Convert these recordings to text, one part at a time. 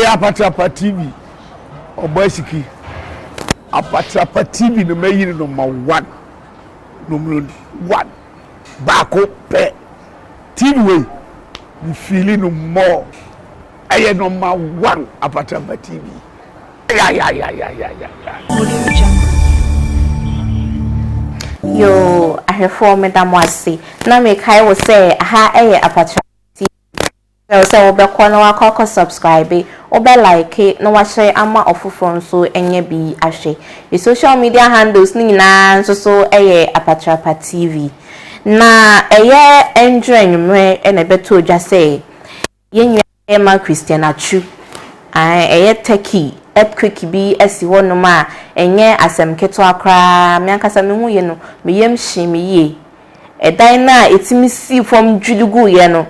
Apatrapa TV. Obesiki. Apatrapa TV no mayin number 1. Number 1. Bako pe. TV way. You feeling no more. Aye number 1 Apatrapa TV. Yeah. Yo, I have 4 Madam Wasi. Now make I will say, aha, Apatrapa. So obe kono wa koko subscribe obe like no wa share ama ofufo so enye bi ahwe the social media handles ni na so Apatrapa TV na enjoy enwumre ene beto dwa say yenwa ma Christian Atsu Turkey earthquake bi esi wono ma enye asem keto akra me ankasa me hu ye no me yem hye me ye edan na etimi si from dwudugu ye no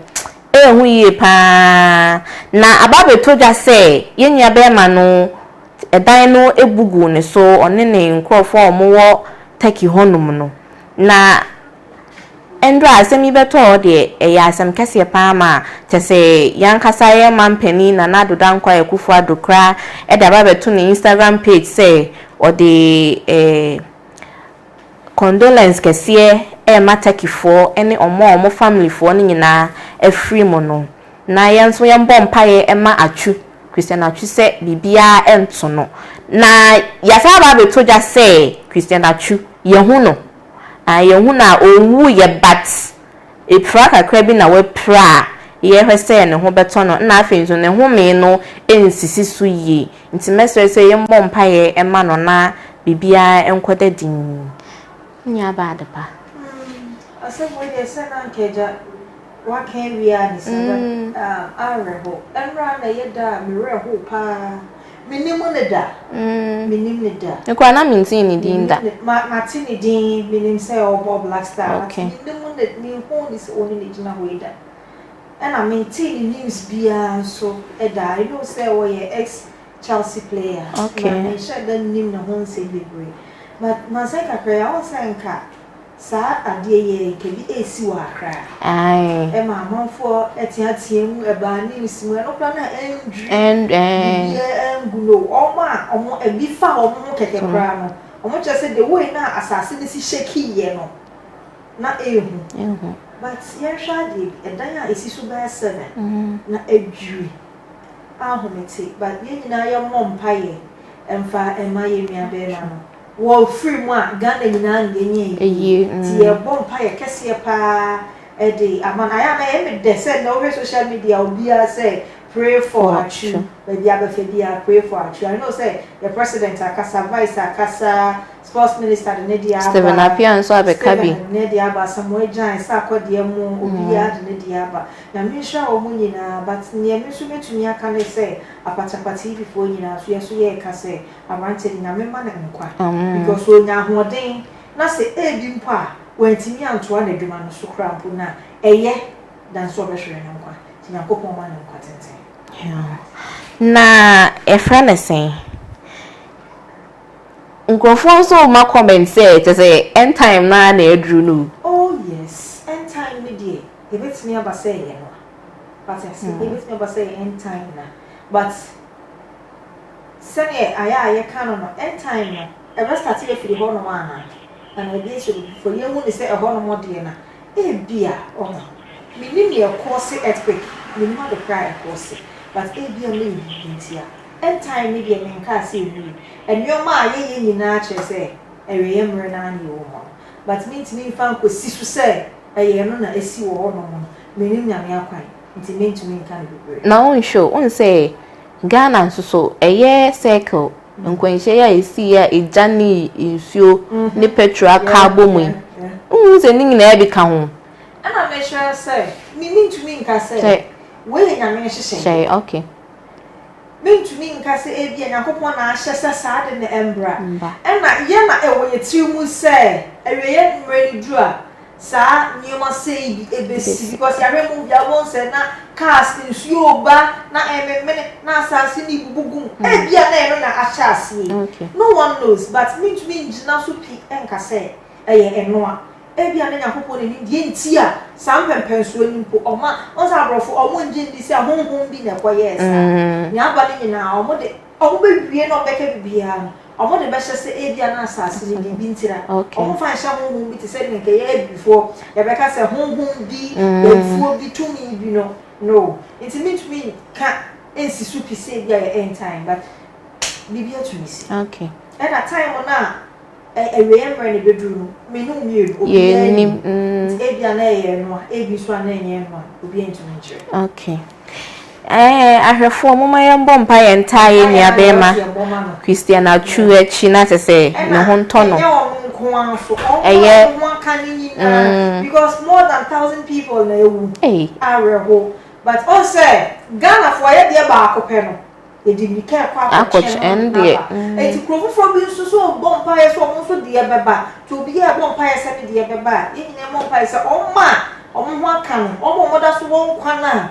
hu ye pa na ababe toja say yenya be ma no edan no ebugu ne so one ne nkrofo omo Turkey honum no na endra asemi beto de eya asem kese pa ma tese yankasa ye mampani na nadoda nkwa ekufu adokra da ababe to ne Instagram page say or the condolence kese Turkey for any omo family for ni nyina free mono na yenso yembo mpaye ma Atsu Christian Atsu se bibia ento no na yasa ba beto ja say Christian Atsu yehu no yehu na owu ye bat e pra kakra bi na we pra ye hwese ne ho beto no na afenzo ne ho me no ensisi su yi nti mesere se yembo mpaye ma no na bibia enkoda din nya ba de pa asem we dey say na nkeja wa kan wi a ni say areho enra na yeda mereho pa minimu ne da minim ne da ekwa na mintin ni din da ma tini din minim say obo black star okay minimu ne ni ho ni se oni ne gina ho ida and I maintain news bia so eda I know say we ex Chelsea player okay na share the nim na ho say bebre but ma say kakra ya o say nka sa adie ye kebi esi wa akra ai e ma amanfo etiatiem eba news mu no plan na and ngulo omo ebi fa omo keke kra no omo che say the way na asase ni si shake ye no na ehu but ye sha de edan a esi so ba 7 na edwiri ahomete but ye nyina ye mompaye emfa ema ye mia be na no wo free mu a Ghana nyina nyenye ti ye bompa ye kese pa ede amanaya na ye me de say no social media obi a say pray for Atsu baby abafedia pray for Atsu I know say the president akasa vice akasa sports minister de dia Steven Apia so abekabi ne dia ba Samuel Jan sa akode mu obi a de dia ba na me hwa o mu nyina but ne me so metumi aka ne say Apatrapa TV before nyina so ye ka say amante ni na me ma na nkwa because o nya hoden na say ebi mpo a wantimi antoa na dwuma no so kra mpo na eye dan so behwere na nkwa ti na kopon ma na nkwa tenten na friend say Nkrofo so ma comment say to say end time na edru no oh yes end time me dey e betimi aba say ye no but I say e betimi aba say end time na but say aya kan no end time no e be start e firi ho no ma na e dey so for ye hu ni say e ho no mo dey na e bia oh minim ye cause earthquake minim the cry cause but e bia me ntia end time me dey men ka say wi enwoma ye nyina che say eweye mre na anye wo mo but me ntimi fa nkosi so say eye no na esi wo ho no minim nyame akwan ntimi ntimi nka ne bebre na on show on say Ghana so eye circle nkwenhye ya esi ya ejani insuo ni petrol carbon mu se ningi na e ka ho ana me sure say minim ntimi nka say we nyame hyehyɛ okay mentumi nka se ebia yakopon na ahyesa saade ne embra ena ye na ewo yetimu se eweye mreni dru a sa nyoma sei bi ebesi because ya remu bia won se na cars nsuo ba na ememene na asase ni bubugum ebia na eno na ahya ase no one knows but mentumi ngina so pi enka se eye eno a ebia na Nyankopon ni die nti a sam pempenso ni mpo oma onsa abrofo omo nje ndi si ahonhom bi na koye esa ni aba ni nyina omo bewie no beka bibia omo de be hyese ebia na asase ni bi ntira omo fa hye honhom bi te se ni nke ye before ye beka se honhom bi befuo bi tumi bi no it means me ka ensi supi se bia ye end time but bibia tumi si okay at that time na remember ni bedroom me no me obi ebia na ye no ebi so na ye no obi entumi nche okay ahwefo moma yembo mpa ye ntaye ni abema Christian Atsu echi na sese ne ho nto no because more than 1,000 people na ewu areho but also Ghana for ye de ba akopɛ no edimika kwa ende eti krofo from bi so bompa ye so omo so de beba to bi ye bompa ye se de beba yinye bompa ye se omo ho aka no omo moda so won kwa na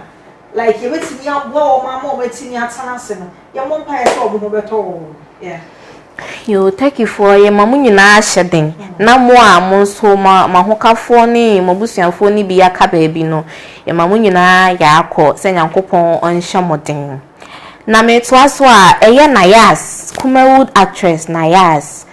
like you betimi abo o mama o betimi atana se no ye bompa ye se omo ho beto yeah yo take you for ye mamu nyina ahyeden na mo a mo so ma hokafo ni mabusuafo ni bi aka ba bi no ye mamu nyina ya akọ se Nyankopon onhye moden na me to aso a eye Nayas Kumawood actress Nayas